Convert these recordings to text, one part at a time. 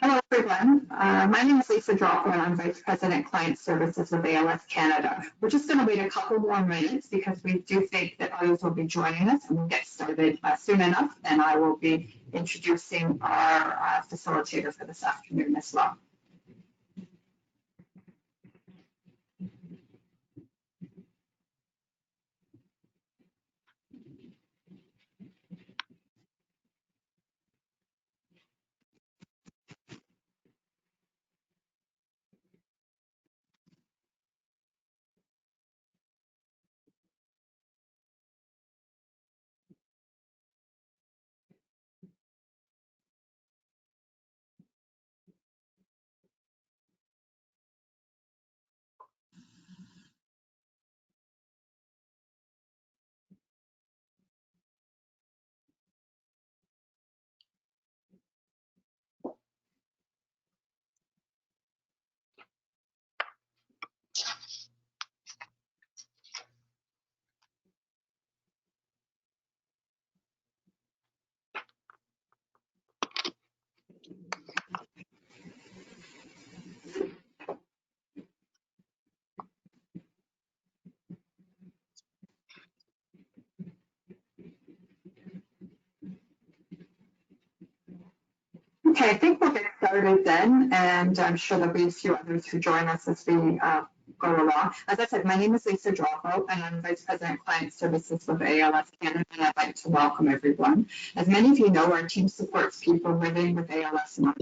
Hello, everyone. My name is Lisa Dropper, and I'm Vice President Client Services of ALS Canada. We're just going to wait a couple more minutes because we do think that others will be joining us, and we'll get started soon enough, and I will be introducing our facilitator for this afternoon as well. Okay, I think we'll get started then, and I'm sure there'll be a few others who join us as we go along. As I said, my name is Lisa Droppo, and I'm Vice President Client Services with ALS Canada, and I'd like to welcome everyone. As many of you know, our team supports people living with ALS and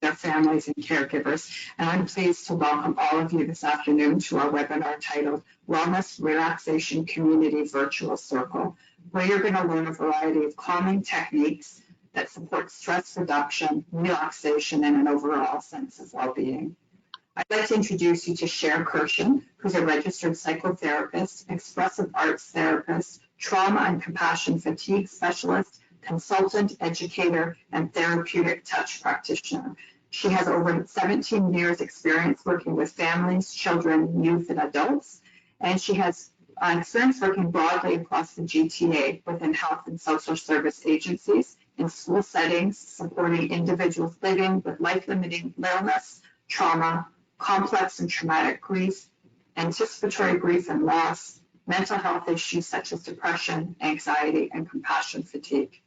their families and caregivers, and I'm pleased to welcome all of you this afternoon to our webinar titled Wellness Relaxation Community Virtual Circle, where you're going to learn a variety of calming techniques that supports stress reduction, relaxation, and an overall sense of well-being. I'd like to introduce you to Cher Curshen, who's a registered psychotherapist, expressive arts therapist, trauma and compassion fatigue specialist, consultant, educator, and therapeutic touch practitioner. She has over 17 years experience working with families, children, youth, and adults, and she has experience working broadly across the GTA within health and social service agencies, in school settings, supporting individuals living with life-limiting illness, trauma, complex and traumatic grief, anticipatory grief and loss, mental health issues such as depression, anxiety, and compassion fatigue.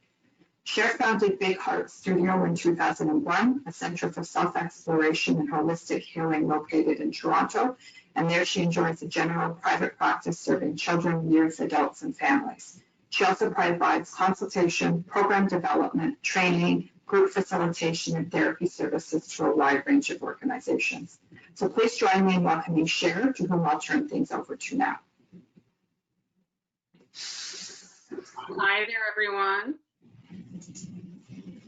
Cher founded Big Heart Studio in 2001, a center for self-exploration and holistic healing located in Toronto, and there she enjoys a general private practice serving children, youth, adults, and families. She also provides consultation, program development, training, group facilitation, and therapy services to a wide range of organizations. So please join me in welcoming Cher, to whom I'll turn things over to now. Hi there, everyone.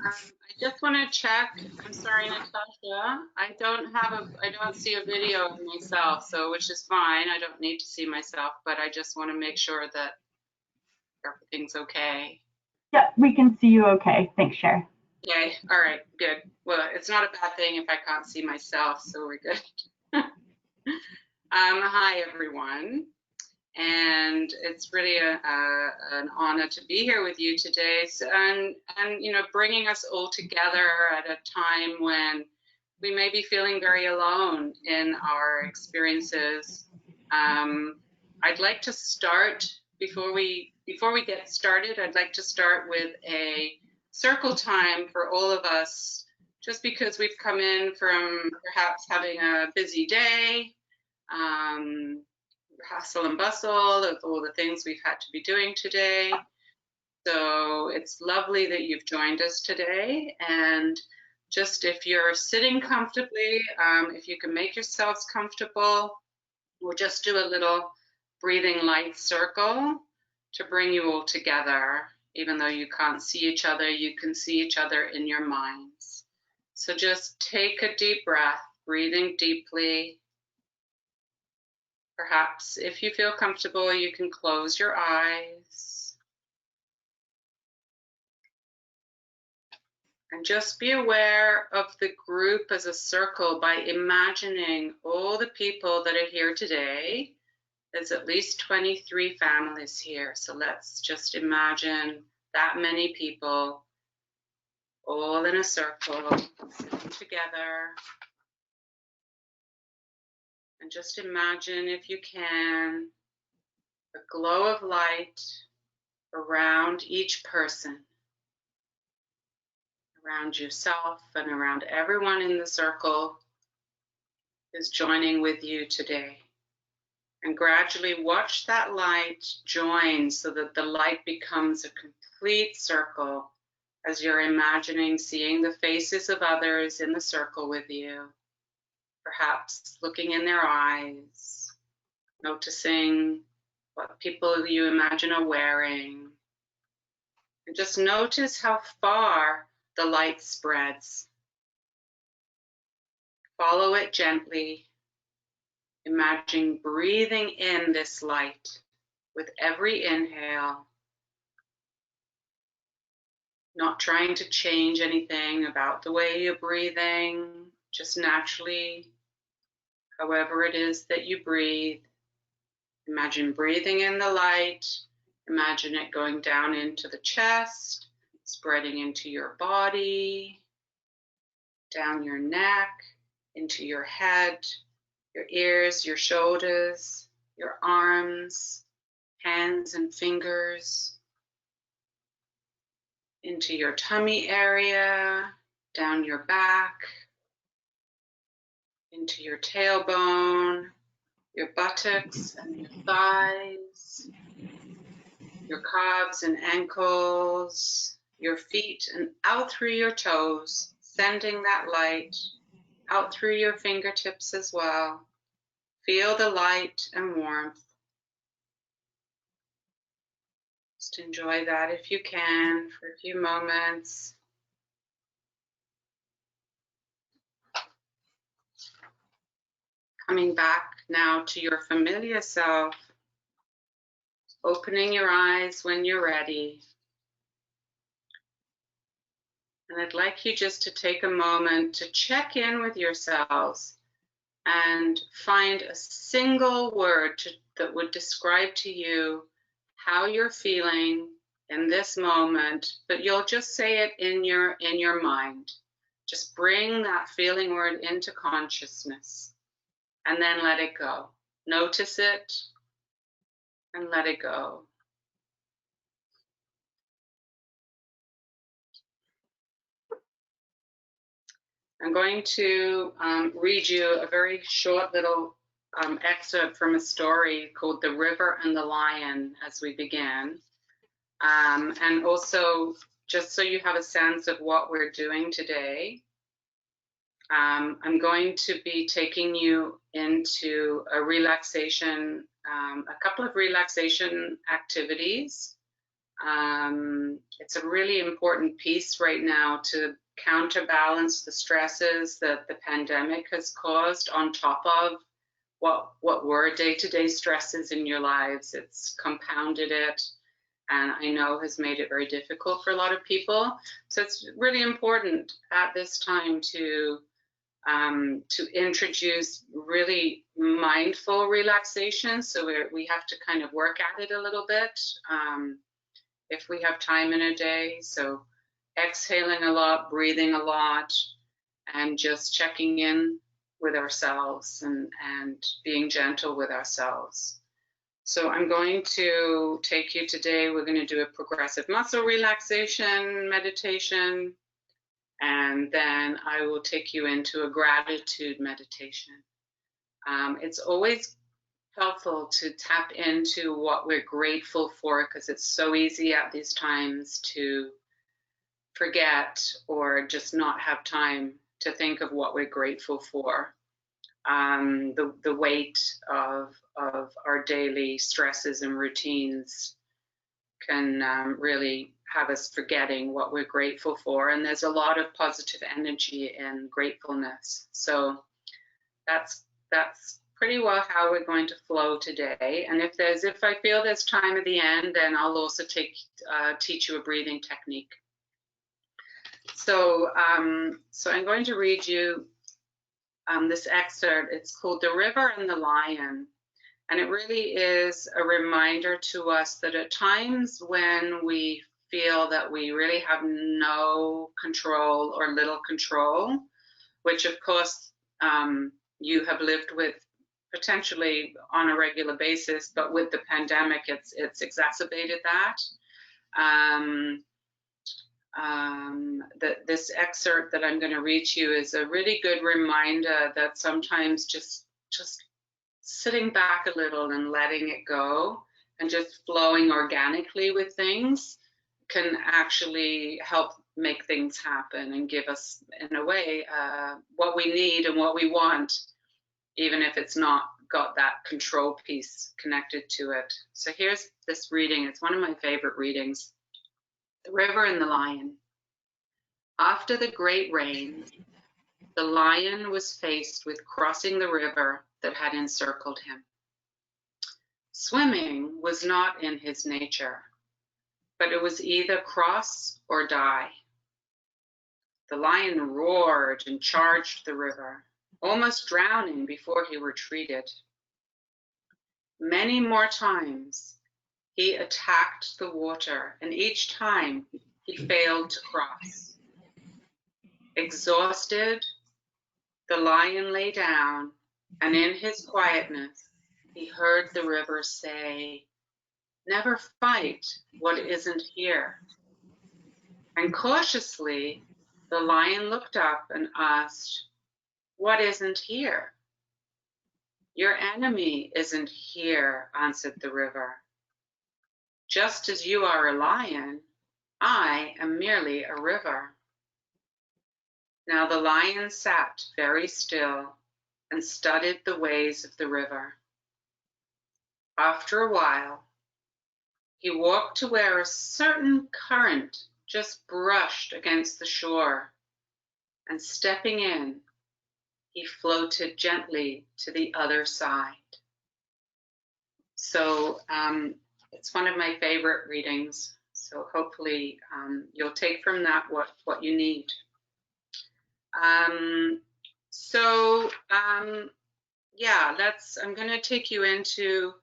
I just want to check. I'm sorry, Natasha. I don't see a video of myself, so which is fine. I don't need to see myself, but I just want to make sure that everything's okay. Yeah, we can see you okay. Thanks, Cher. Okay, all right, good. Well, it's not a bad thing if I can't see myself, so we're good. Hi, everyone. And it's really an honor to be here with you today. So, and you know, bringing us all together at a time when we may be feeling very alone in our experiences. I'd like to start before we get started. I'd like to start with a circle time for all of us, just because we've come in from perhaps having a busy day. Hustle and bustle of all the things we've had to be doing today. So it's lovely that you've joined us today. And just if you're sitting comfortably, if you can make yourselves comfortable, we'll just do a little breathing light circle to bring you all together. Even though you can't see each other, you can see each other in your minds. So just take a deep breath, breathing deeply. Perhaps if you feel comfortable, you can close your eyes. And just be aware of the group as a circle by imagining all the people that are here today. There's at least 23 families here. So let's just imagine that many people all in a circle, sitting together. And just imagine, if you can, a glow of light around each person, around yourself and around everyone in the circle who's joining with you today. And gradually watch that light join so that the light becomes a complete circle as you're imagining seeing the faces of others in the circle with you, perhaps looking in their eyes, noticing what people you imagine are wearing. And just notice how far the light spreads. Follow it gently. Imagine breathing in this light with every inhale, not trying to change anything about the way you're breathing, just naturally, however it is that you breathe. Imagine breathing in the light. Imagine it going down into the chest, spreading into your body, down your neck, into your head, your ears, your shoulders, your arms, hands and fingers, into your tummy area, down your back, into your tailbone, your buttocks and your thighs, your calves and ankles, your feet, and out through your toes, sending that light out through your fingertips as well. Feel the light and warmth. Just enjoy that if you can for a few moments. Coming back now to your familiar self, opening your eyes when you're ready. And I'd like you just to take a moment to check in with yourselves and find a single word that would describe to you how you're feeling in this moment, but you'll just say it in your mind. Just bring that feeling word into consciousness and then let it go. Notice it and let it go. I'm going to read you a very short little excerpt from a story called The River and the Lion as we begin. And also, just so you have a sense of what we're doing today, I'm going to be taking you into a relaxation, a couple of relaxation activities. It's a really important piece right now to counterbalance the stresses that the pandemic has caused on top of what were day-to-day stresses in your lives. It's compounded it, and I know has made it very difficult for a lot of people. So it's really important at this time to introduce really mindful relaxation. So we have to kind of work at it a little bit if we have time in a day. So exhaling a lot, breathing a lot, and just checking in with ourselves and being gentle with ourselves. So I'm going to take you today, we're going to do a progressive muscle relaxation meditation, and then I will take you into a gratitude meditation. It's always helpful to tap into what we're grateful for, because it's so easy at these times to forget or just not have time to think of what we're grateful for. The weight of our daily stresses and routines can really have us forgetting what we're grateful for, and there's a lot of positive energy in gratefulness. So that's pretty well how we're going to flow today. And if I feel there's time at the end, then I'll also teach you a breathing technique. So I'm going to read you this excerpt. It's called The River and the Lion. And it really is a reminder to us that at times when we feel that we really have no control or little control, which of course you have lived with potentially on a regular basis, but with the pandemic, it's exacerbated that. This excerpt that I'm going to read to you is a really good reminder that sometimes just sitting back a little and letting it go and just flowing organically with things can actually help make things happen and give us, in a way, what we need and what we want, even if it's not got that control piece connected to it. So here's this reading. It's one of my favorite readings. The River and the Lion. After the great rain, the lion was faced with crossing the river that had encircled him. Swimming was not in his nature, but it was either cross or die. The lion roared and charged the river, almost drowning before he retreated. Many more times he attacked the water, and each time he failed to cross. Exhausted, the lion lay down, and in his quietness, he heard the river say, "Never fight what isn't here." And cautiously, the lion looked up and asked, "What isn't here?" "Your enemy isn't here," answered the river. "Just as you are a lion, I am merely a river." Now the lion sat very still and studied the ways of the river. After a while, he walked to where a certain current just brushed against the shore, and stepping in, he floated gently to the other side. So it's one of my favorite readings. So hopefully you'll take from that what you need. Yeah, I'm going to take you into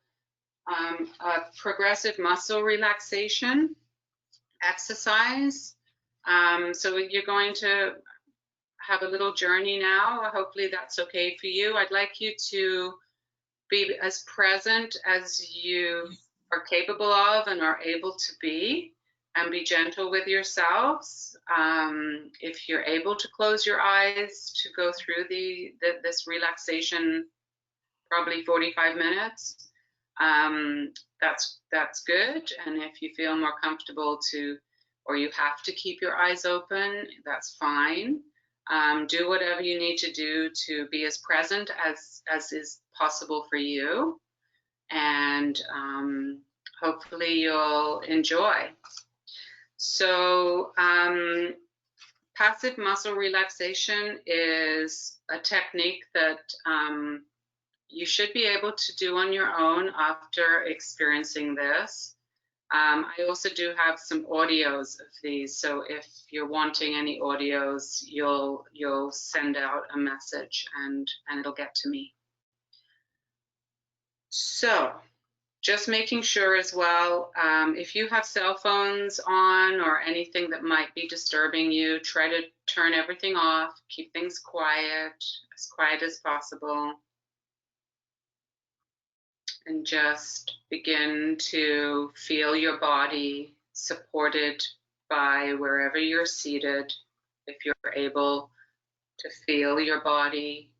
a progressive muscle relaxation exercise. So you're going to have a little journey now. Hopefully that's okay for you. I'd like you to be as present as you are capable of and are able to be, and be gentle with yourselves. If you're able to close your eyes to go through this relaxation, probably 45 minutes, that's good. And if you feel more comfortable or you have to keep your eyes open, that's fine. Do whatever you need to do to be as present as is possible for you, and hopefully you'll enjoy. So passive muscle relaxation is a technique that you should be able to do on your own after experiencing this. I also do have some audios of these, so if you're wanting any audios, you'll send out a message and it'll get to me. So just making sure as well, if you have cell phones on or anything that might be disturbing you, try to turn everything off, keep things quiet as possible. And just begin to feel your body supported by wherever you're seated. If you're able to feel your body,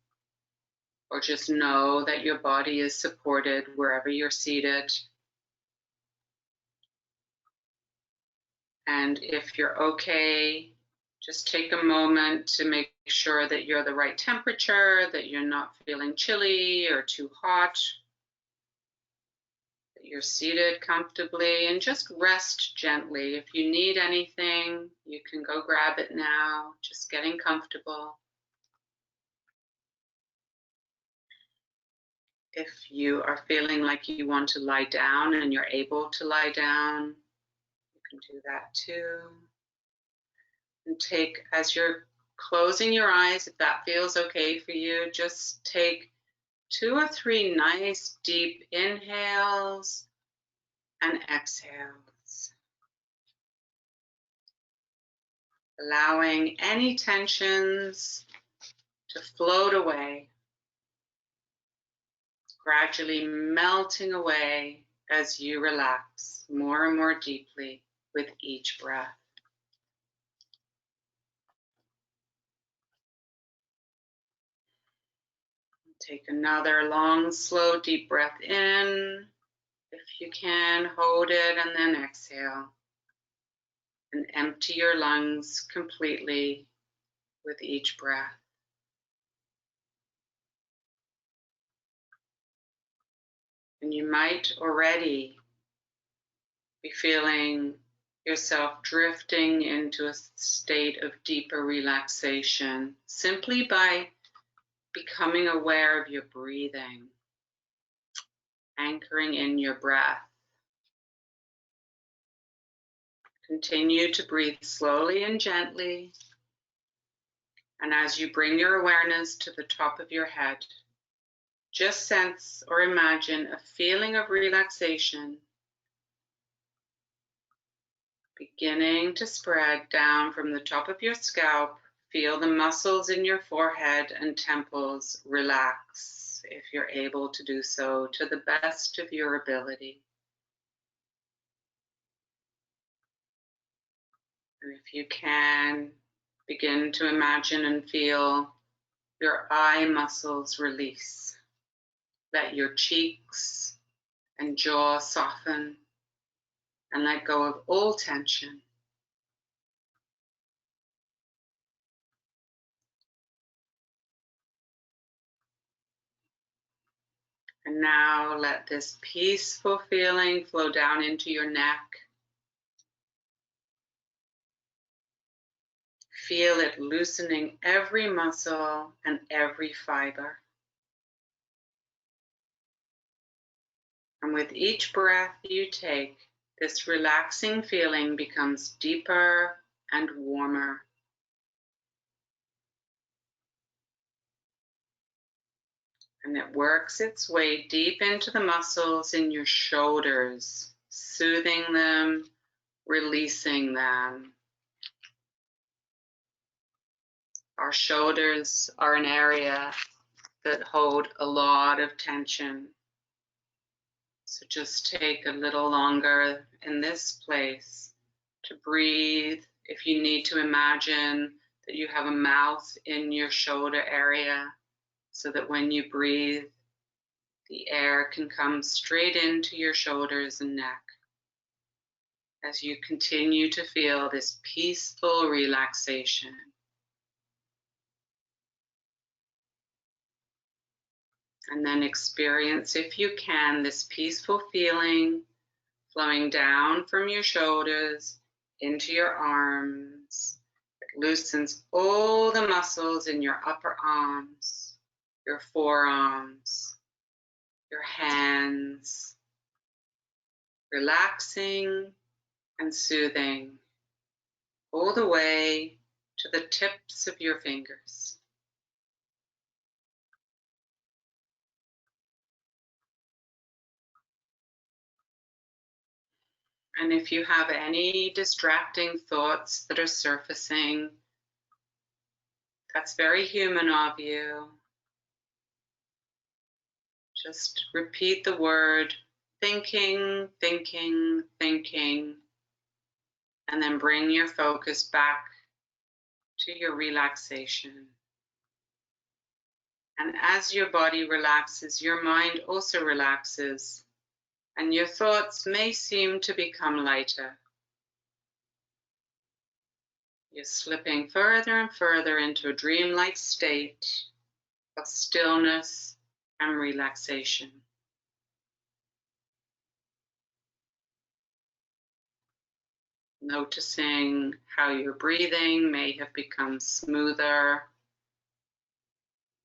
or just know that your body is supported wherever you're seated. And if you're okay, just take a moment to make sure that you're the right temperature, that you're not feeling chilly or too hot. You're seated comfortably, and just rest gently. If you need anything, you can go grab it now, just getting comfortable. If you are feeling like you want to lie down and you're able to lie down, you can do that too. And as you're closing your eyes, if that feels okay for you, just take 2 or 3 nice deep inhales and exhales. allowing any tensions to float away, gradually melting away as you relax more and more deeply with each breath. Take another long, slow, deep breath in. If you can, hold it and then exhale. And empty your lungs completely with each breath. And you might already be feeling yourself drifting into a state of deeper relaxation simply by becoming aware of your breathing, anchoring in your breath. Continue to breathe slowly and gently. And as you bring your awareness to the top of your head, just sense or imagine a feeling of relaxation beginning to spread down from the top of your scalp. Feel the muscles in your forehead and temples relax if you're able to do so to the best of your ability. And if you can, begin to imagine and feel your eye muscles release. Let your cheeks and jaw soften and let go of all tension. And now let this peaceful feeling flow down into your neck. Feel it loosening every muscle and every fiber. And with each breath you take, this relaxing feeling becomes deeper and warmer. And it works its way deep into the muscles in your shoulders, soothing them, releasing them. Our shoulders are an area that hold a lot of tension. So just take a little longer in this place to breathe. If you need to, imagine that you have a mouth in your shoulder area so that when you breathe, the air can come straight into your shoulders and neck as you continue to feel this peaceful relaxation. And then experience, if you can, this peaceful feeling flowing down from your shoulders into your arms. It loosens all the muscles in your upper arms, your forearms, your hands, relaxing and soothing all the way to the tips of your fingers. And if you have any distracting thoughts that are surfacing, that's very human of you. Just repeat the word thinking, thinking, thinking, and then bring your focus back to your relaxation. And as your body relaxes, your mind also relaxes, and your thoughts may seem to become lighter. You're slipping further and further into a dreamlike state of stillness and relaxation. Noticing how your breathing may have become smoother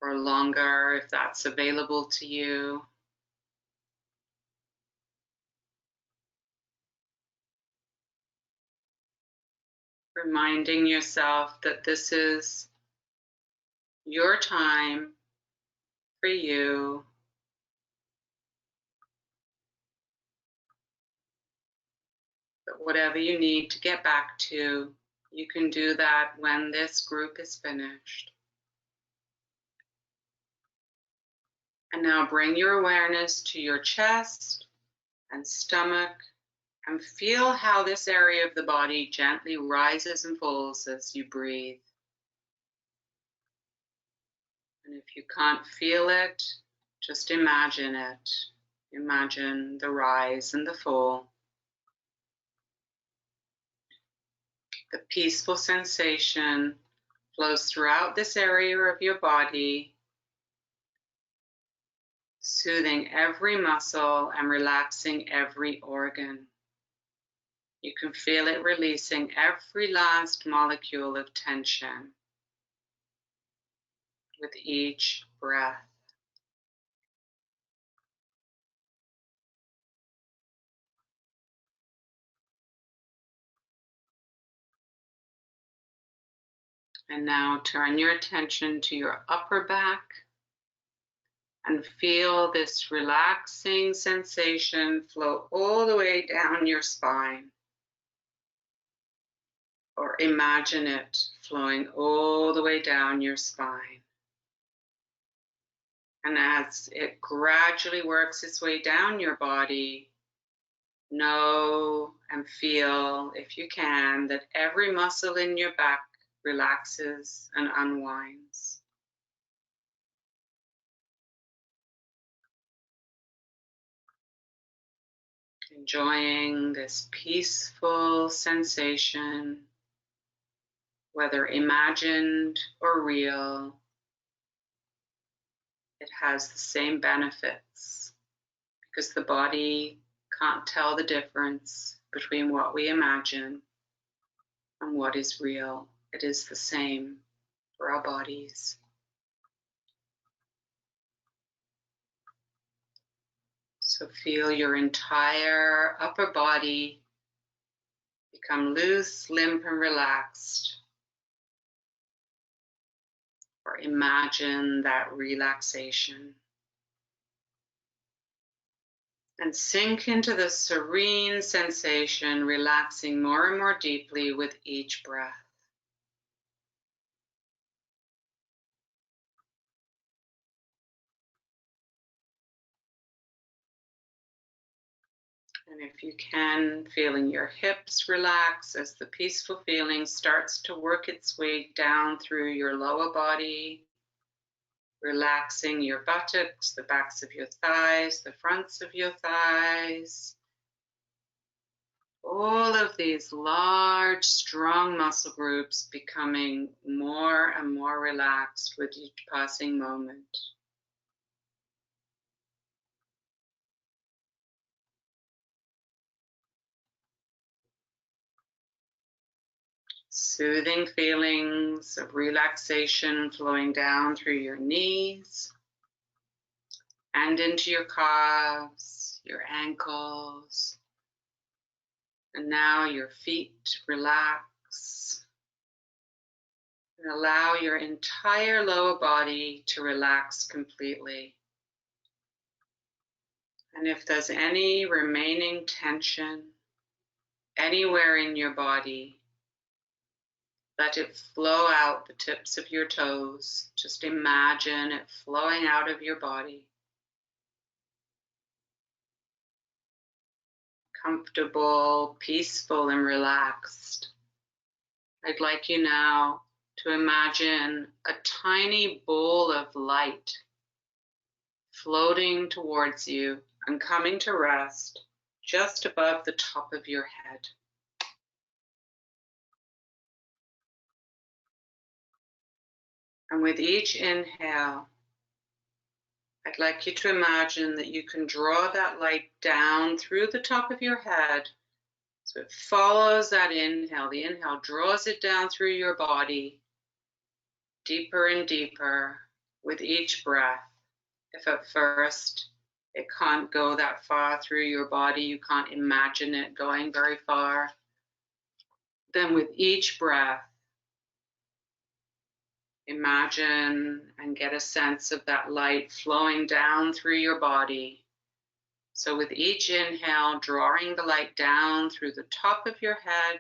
or longer if that's available to you. Reminding yourself that this is your time for you. That whatever you need to get back to, You can do that when this group is finished. And now bring your awareness to your chest and stomach and feel how this area of the body gently rises and falls as you breathe. And if you can't feel it, just imagine it. Imagine the rise and the fall. The peaceful sensation flows throughout this area of your body, soothing every muscle and relaxing every organ. You can feel it releasing every last molecule of tension with each breath. And now turn your attention to your upper back and feel this relaxing sensation flow all the way down your spine. Or imagine it flowing all the way down your spine. And as it gradually works its way down your body, know and feel, if you can, that every muscle in your back relaxes and unwinds. Enjoying this peaceful sensation, whether imagined or real, it has the same benefits because the body can't tell the difference between what we imagine and what is real. It is the same for our bodies. So feel your entire upper body become loose, limp, and relaxed. Or imagine that relaxation. And sink into the serene sensation, relaxing more and more deeply with each breath. And if you can, feeling your hips relax as the peaceful feeling starts to work its way down through your lower body, relaxing your buttocks, the backs of your thighs, the fronts of your thighs. All of these large, strong muscle groups becoming more and more relaxed with each passing moment. Soothing feelings of relaxation flowing down through your knees and into your calves, your ankles, and now your feet relax. And allow your entire lower body to relax completely. And if there's any remaining tension anywhere in your body, let it flow out the tips of your toes. Just imagine it flowing out of your body. Comfortable, peaceful, and relaxed. I'd like you now to imagine a tiny ball of light floating towards you and coming to rest just above the top of your head. And with each inhale, I'd like you to imagine that you can draw that light down through the top of your head. So it follows that inhale. The inhale draws it down through your body, deeper and deeper with each breath. If at first it can't go that far through your body, you can't imagine it going very far, then with each breath, imagine and get a sense of that light flowing down through your body. So with each inhale, drawing the light down through the top of your head,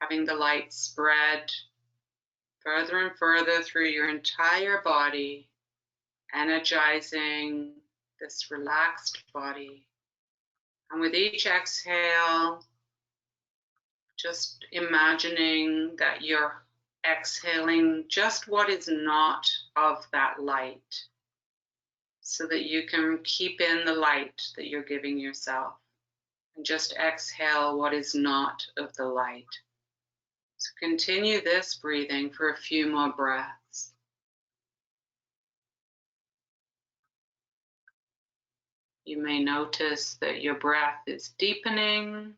having the light spread further and further through your entire body, energizing this relaxed body. And with each exhale, just imagining that you're exhaling just what is not of that light, so that you can keep in the light that you're giving yourself, and just exhale what is not of the light. So continue this breathing for a few more breaths. You may notice that your breath is deepening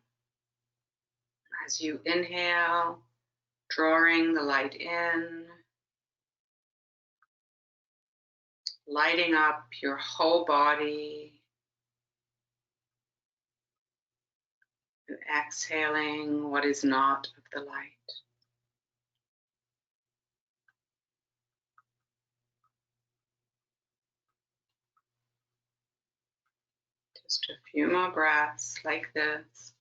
as you inhale, drawing the light in, lighting up your whole body, and exhaling what is not of the light. Just a few more breaths like this.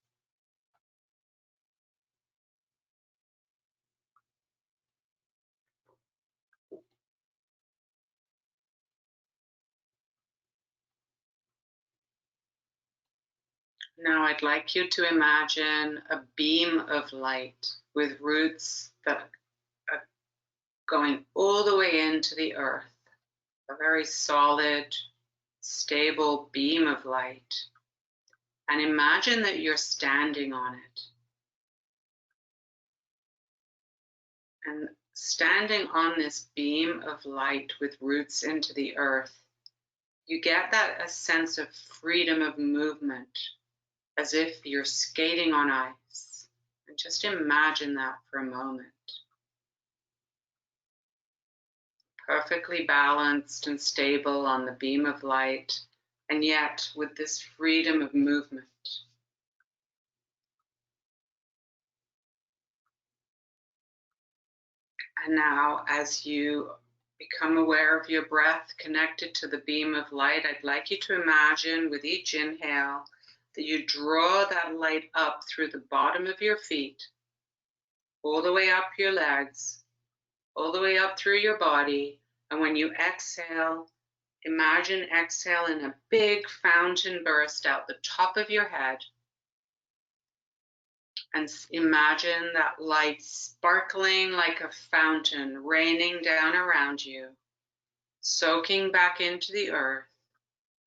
Now I'd like you to imagine a beam of light with roots that are going all the way into the earth, a very solid, stable beam of light. And imagine that you're standing on it. And standing on this beam of light with roots into the earth, you get a sense of freedom of movement, as if you're skating on ice. And just imagine that for a moment. Perfectly balanced and stable on the beam of light, and yet with this freedom of movement. And now, as you become aware of your breath connected to the beam of light, I'd like you to imagine with each inhale that you draw that light up through the bottom of your feet, all the way up your legs, all the way up through your body. And when you exhale, imagine exhaling a big fountain burst out the top of your head. And imagine that light sparkling like a fountain raining down around you, soaking back into the earth,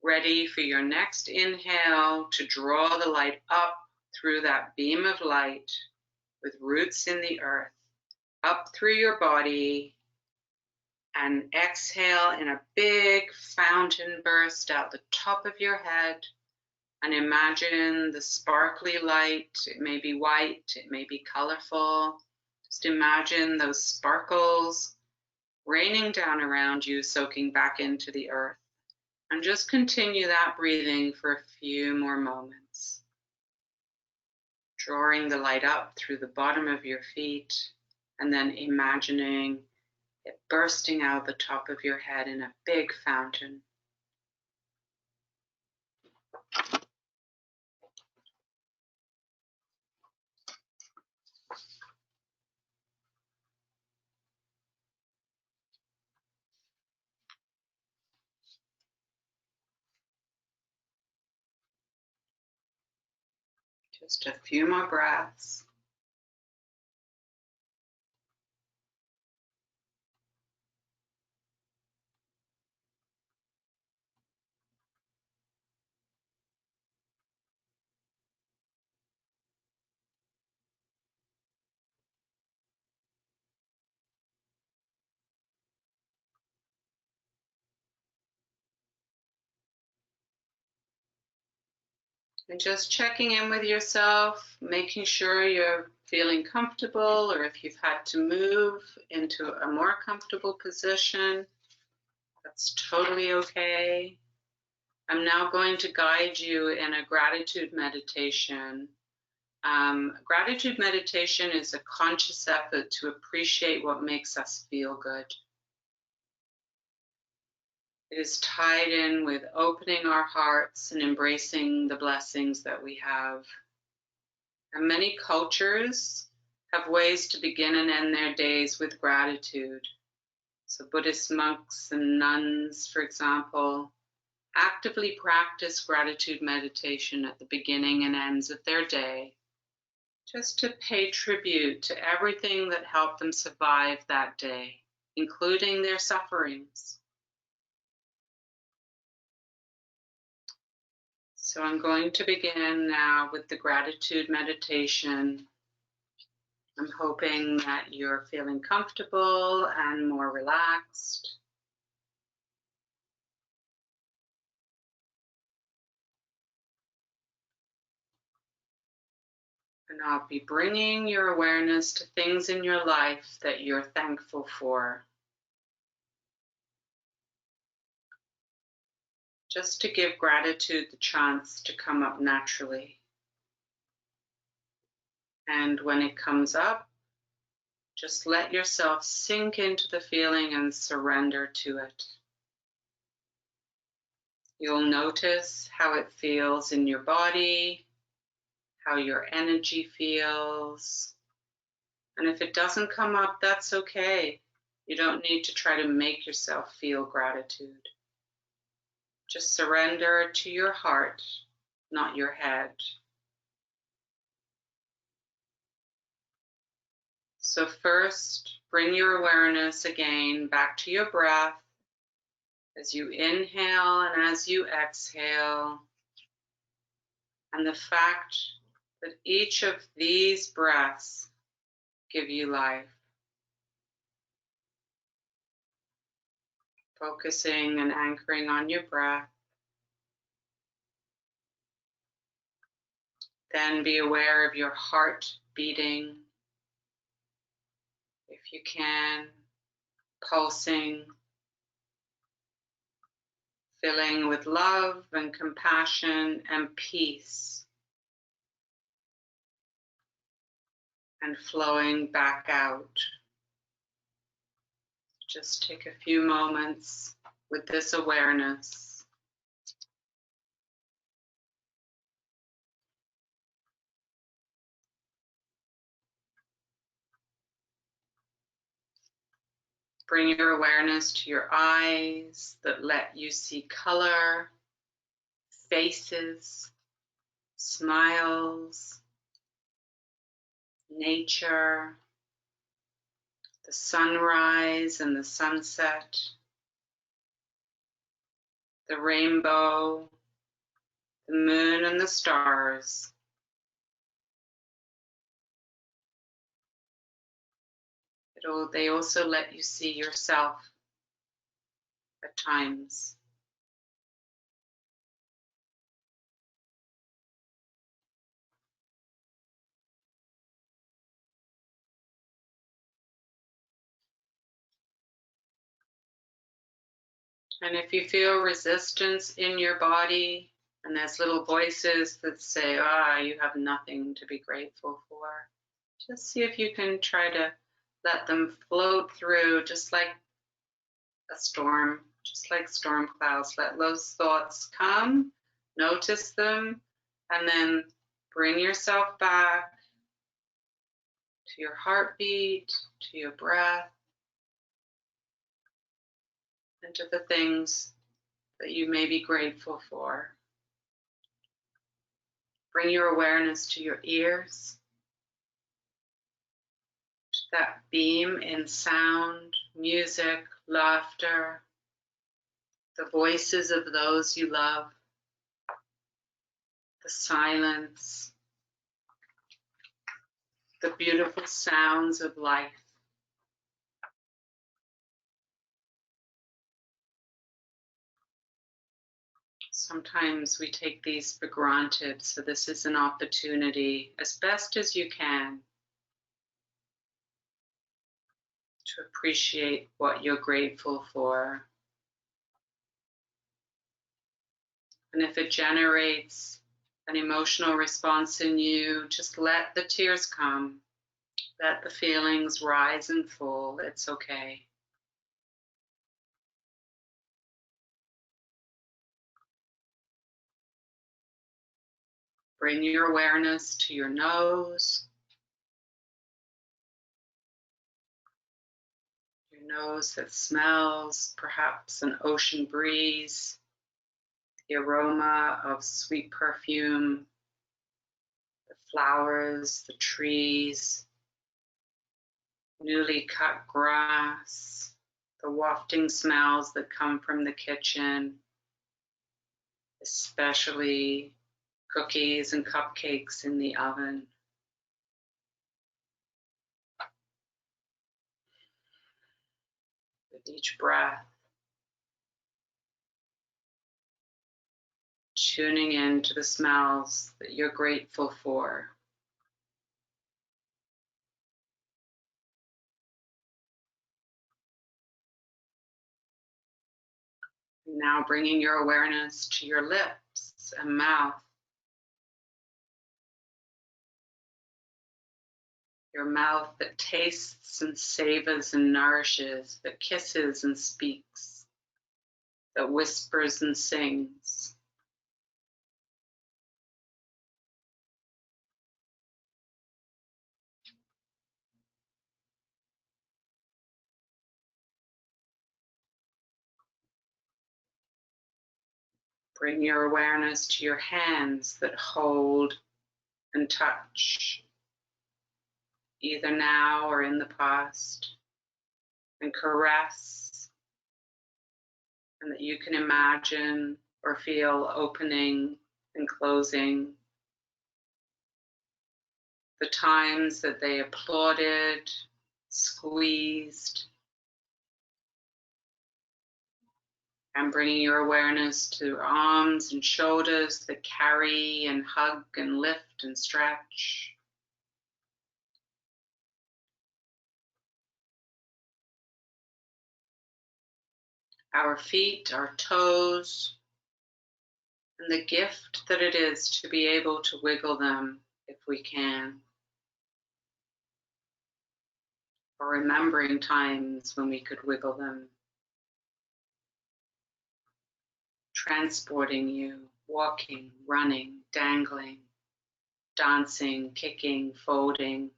ready for your next inhale to draw the light up through that beam of light with roots in the earth, up through your body, and exhale in a big fountain burst out the top of your head. And imagine the sparkly light. It may be white, it may be colorful. Just imagine those sparkles raining down around you, soaking back into the earth. And just continue that breathing for a few more moments. Drawing the light up through the bottom of your feet, and then imagining it bursting out the top of your head in a big fountain. Just a few more breaths. And just checking in with yourself, making sure you're feeling comfortable, or if you've had to move into a more comfortable position, that's totally okay. I'm now going to guide you in a gratitude meditation. Gratitude meditation is a conscious effort to appreciate what makes us feel good. It is tied in with opening our hearts and embracing the blessings that we have. And many cultures have ways to begin and end their days with gratitude. So Buddhist monks and nuns, for example, actively practice gratitude meditation at the beginning and ends of their day, just to pay tribute to everything that helped them survive that day, including their sufferings. So I'm going to begin now with the gratitude meditation. I'm hoping that you're feeling comfortable and more relaxed. And I'll be bringing your awareness to things in your life that you're thankful for. Just to give gratitude the chance to come up naturally. And when it comes up, just let yourself sink into the feeling and surrender to it. You'll notice how it feels in your body, how your energy feels. And if it doesn't come up, that's okay. You don't need to try to make yourself feel gratitude. Just surrender to your heart, not your head. So first, bring your awareness again back to your breath as you inhale and as you exhale. And the fact that each of these breaths give you life. Focusing and anchoring on your breath. Then be aware of your heart beating, if you can, pulsing, filling with love and compassion and peace, and flowing back out. Just take a few moments with this awareness. Bring your awareness to your eyes that let you see color, faces, smiles, nature, the sunrise and the sunset, the rainbow, the moon and the stars. They also let you see yourself at times. And if you feel resistance in your body, and there's little voices that say, you have nothing to be grateful for, just see if you can try to let them float through, just like a storm, just like storm clouds. Let those thoughts come, notice them, and then bring yourself back to your heartbeat, to your breath, and to the things that you may be grateful for. Bring your awareness to your ears, to that beam in sound, music, laughter, the voices of those you love, the silence, the beautiful sounds of life. Sometimes we take these for granted, so this is an opportunity, as best as you can, to appreciate what you're grateful for. And if it generates an emotional response in you, just let the tears come. Let the feelings rise and fall. It's okay. Bring your awareness to your nose, Your nose that smells perhaps an ocean breeze, the aroma of sweet perfume, the flowers, the trees, newly cut grass, the wafting smells that come from the kitchen, especially cookies and cupcakes in the oven. With each breath, tuning into the smells that you're grateful for. Now bringing your awareness to your lips and mouth. Your mouth that tastes and savors and nourishes, that kisses and speaks, that whispers and sings. Bring your awareness to your hands that hold and touch, either now or in the past, and caress, and that you can imagine or feel opening and closing. The times that they applauded, squeezed, and bringing your awareness to arms and shoulders that carry and hug and lift and stretch. Our feet, our toes, and the gift that it is to be able to wiggle them if we can. Or remembering times when we could wiggle them. Transporting you, walking, running, dangling, dancing, kicking, folding,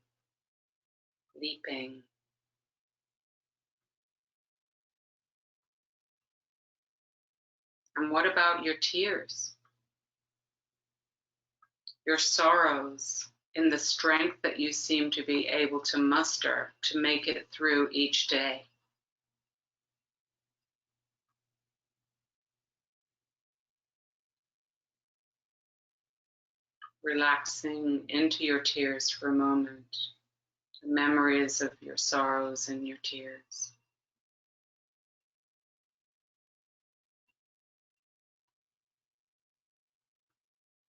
leaping. And what about your tears? Your sorrows in the strength that you seem to be able to muster to make it through each day. Relaxing into your tears for a moment, the memories of your sorrows and your tears.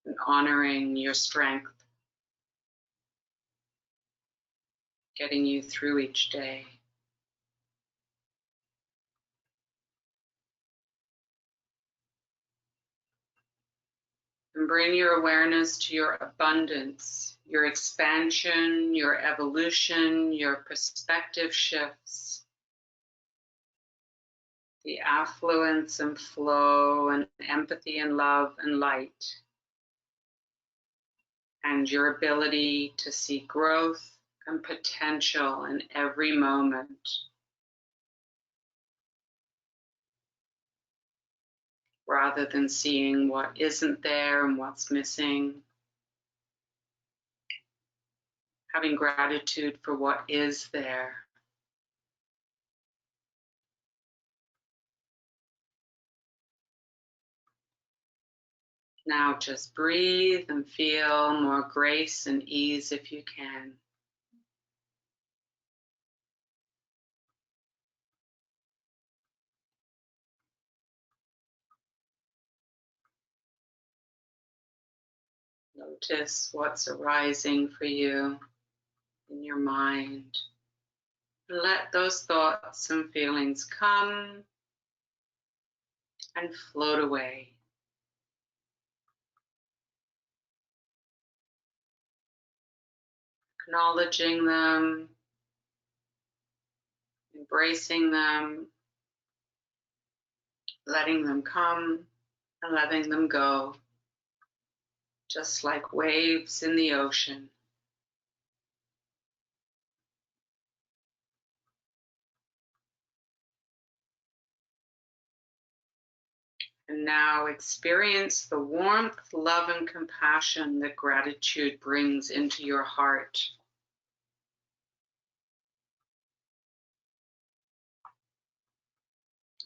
And honoring your strength, getting you through each day. And bring your awareness to your abundance, your expansion, your evolution, your perspective shifts, the affluence and flow and empathy and love and light, and your ability to see growth and potential in every moment. Rather than seeing what isn't there and what's missing. Having gratitude for what is there. Now just breathe and feel more grace and ease if you can. Notice what's arising for you in your mind. Let those thoughts and feelings come and float away. Acknowledging them, embracing them, letting them come and letting them go, just like waves in the ocean. And now experience the warmth, love, and compassion that gratitude brings into your heart.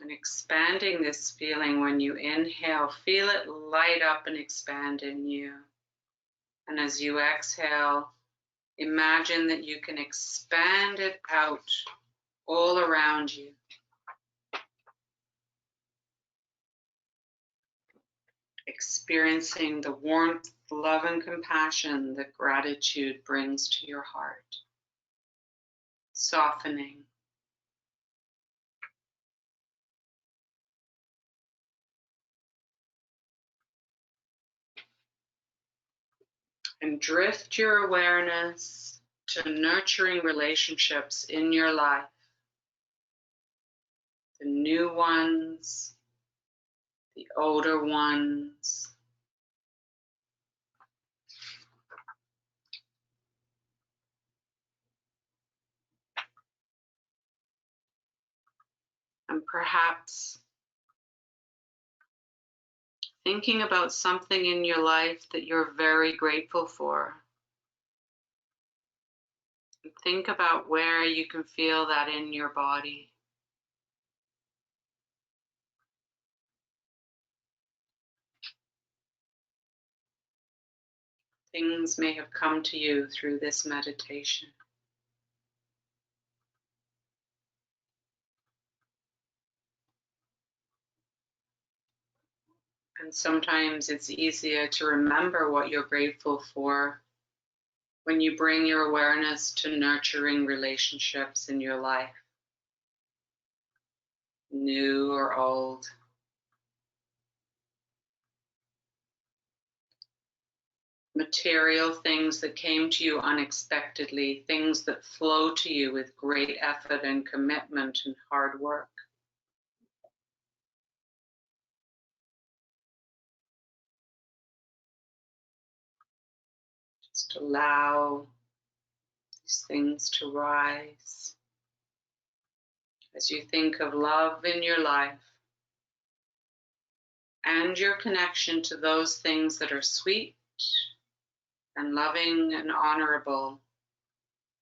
And expanding this feeling when you inhale, feel it light up and expand in you. And as you exhale, imagine that you can expand it out all around you. Experiencing the warmth, love, and compassion that gratitude brings to your heart. Softening. And drift your awareness to nurturing relationships in your life. The new ones, the older ones. And perhaps thinking about something in your life that you're very grateful for. And think about where you can feel that in your body. Things may have come to you through this meditation. And sometimes it's easier to remember what you're grateful for when you bring your awareness to nurturing relationships in your life, new or old. Material things that came to you unexpectedly, things that flow to you with great effort and commitment and hard work. Just allow these things to rise. As you think of love in your life and your connection to those things that are sweet and loving and honorable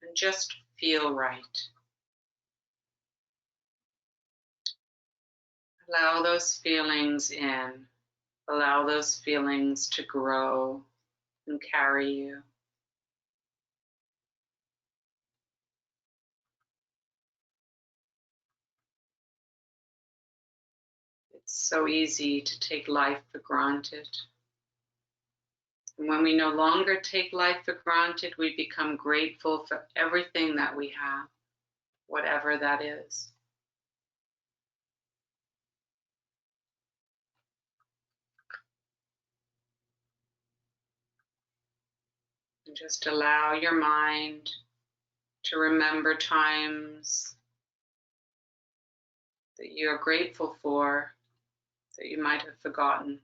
and just feel right. Allow those feelings in. Allow those feelings to grow and carry you. It's so easy to take life for granted. And when we no longer take life for granted, we become grateful for everything that we have, whatever that is. And just allow your mind to remember times that you're grateful for that you might have forgotten.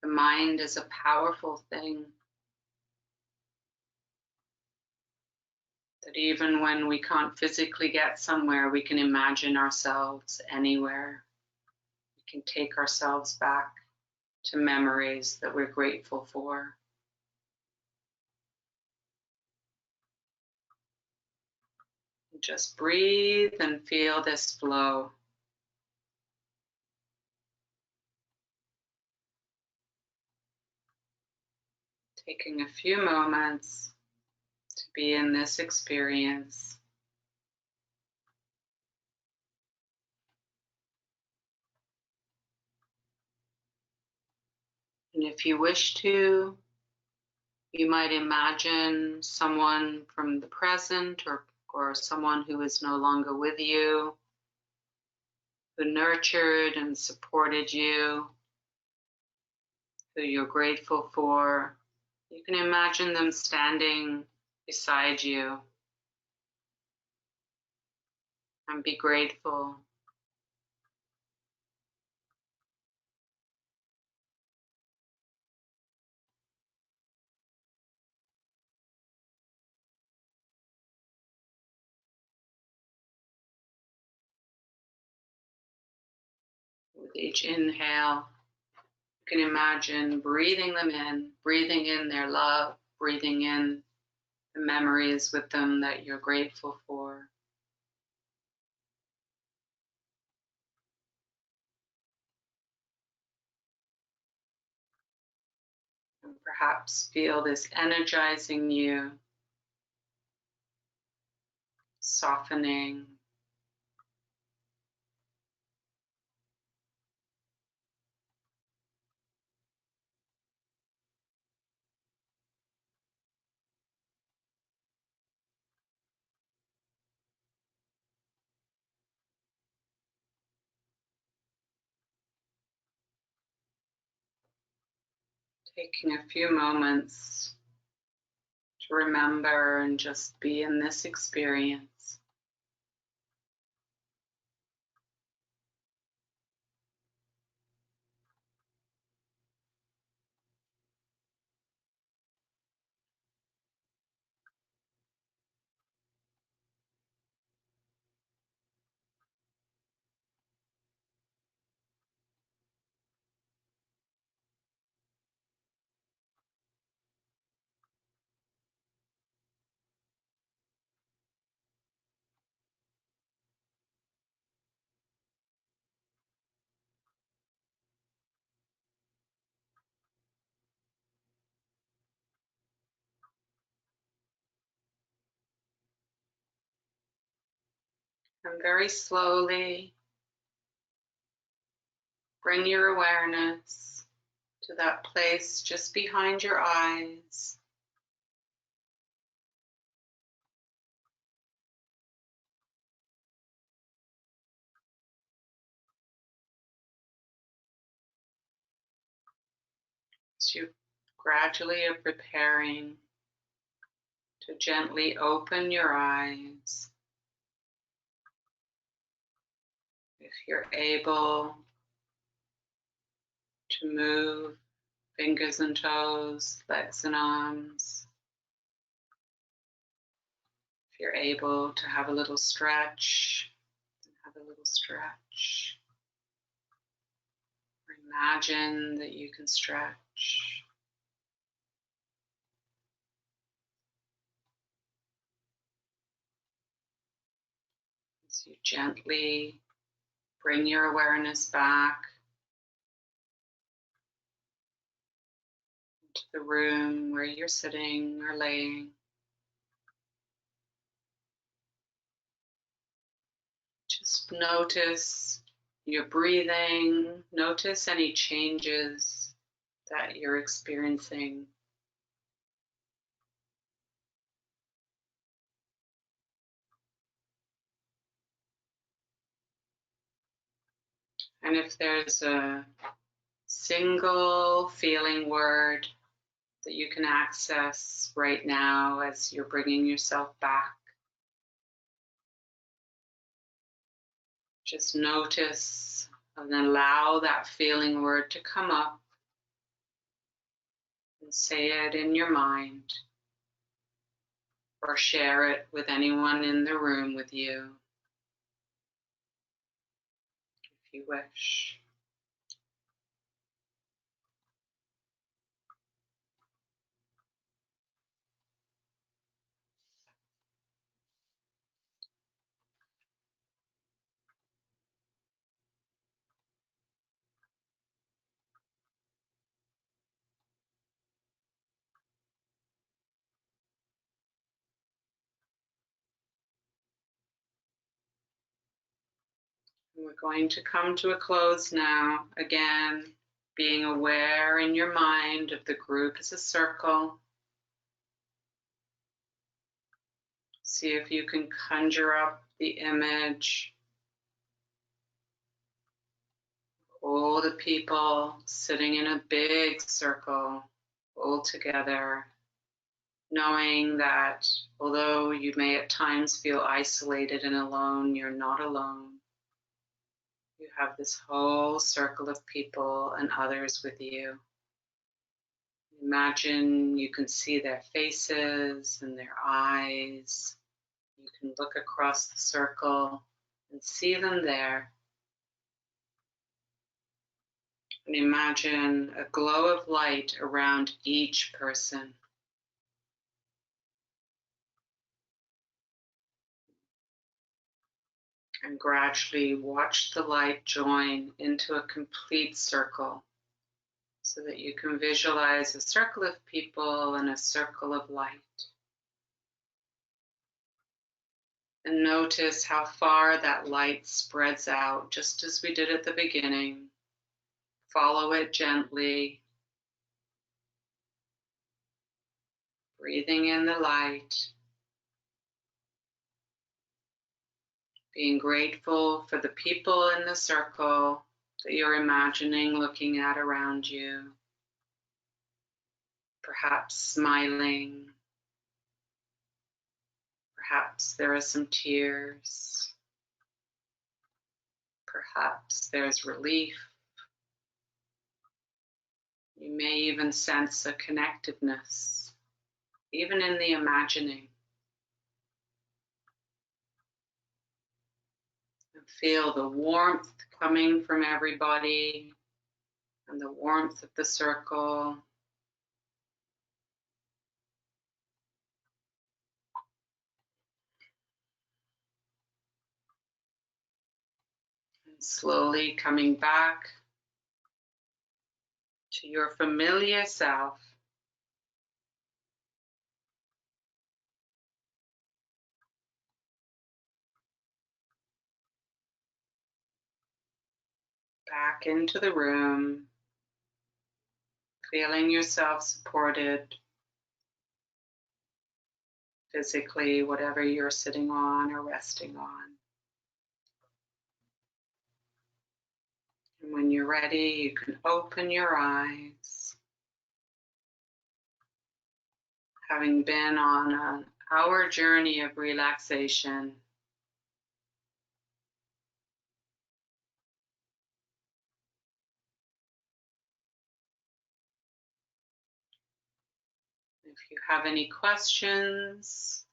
The mind is a powerful thing that even when we can't physically get somewhere, we can imagine ourselves anywhere. We can take ourselves back to memories that we're grateful for. Just breathe and feel this flow. Taking a few moments to be in this experience. And if you wish to, you might imagine someone from the present or someone who is no longer with you, who nurtured and supported you, who you're grateful for. You can imagine them standing beside you and be grateful. With each inhale, you can imagine breathing them in, breathing in their love, breathing in the memories with them that you're grateful for. And perhaps feel this energizing you, softening. Taking a few moments to remember and just be in this experience. And very slowly bring your awareness to that place just behind your eyes. As you gradually are preparing to gently open your eyes. If you're able to move fingers and toes, legs and arms. If you're able to have a little stretch, have a little stretch. Or imagine that you can stretch. As you gently bring your awareness back into the room where you're sitting or laying. Just notice your breathing, notice any changes that you're experiencing. And if there's a single feeling word that you can access right now as you're bringing yourself back, just notice and allow that feeling word to come up and say it in your mind or share it with anyone in the room with you if you wish. We're going to come to a close now. Again, being aware in your mind of the group as a circle. See if you can conjure up the image. All the people sitting in a big circle, all together, knowing that although you may at times feel isolated and alone, you're not alone. You have this whole circle of people and others with you. Imagine you can see their faces and their eyes. You can look across the circle and see them there. And imagine a glow of light around each person. And gradually watch the light join into a complete circle so that you can visualize a circle of people and a circle of light. And notice how far that light spreads out, just as we did at the beginning. Follow it gently, breathing in the light, being grateful for the people in the circle that you're imagining looking at around you, perhaps smiling, perhaps there are some tears, perhaps there's relief. You may even sense a connectiveness, even in the imagining. And feel the warmth coming from everybody and the warmth of the circle. And slowly coming back to your familiar self. Back into the room, feeling yourself supported physically, whatever you're sitting on or resting on. And when you're ready, you can open your eyes. Having been on an hour journey of relaxation, if you have any questions,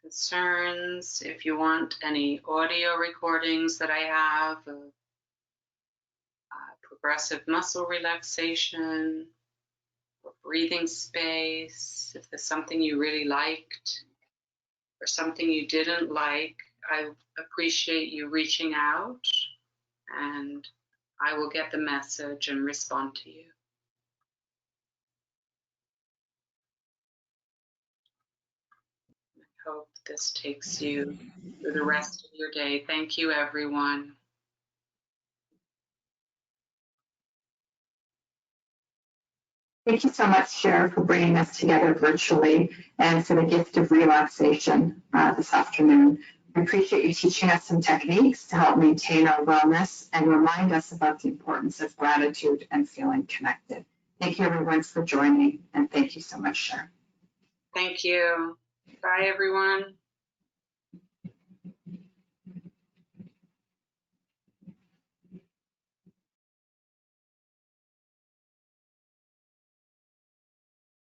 concerns, if you want any audio recordings that I have of progressive muscle relaxation or breathing space, if there's something you really liked or something you didn't like, I appreciate you reaching out and I will get the message and respond to you. I hope this takes you through the rest of your day. Thank you, everyone. Thank you so much, Cher, for bringing us together virtually and for the gift of relaxation this afternoon. We appreciate you teaching us some techniques to help maintain our wellness and remind us about the importance of gratitude and feeling connected. Thank you, everyone, for joining, and thank you so much, Cher. Thank you. Bye, everyone.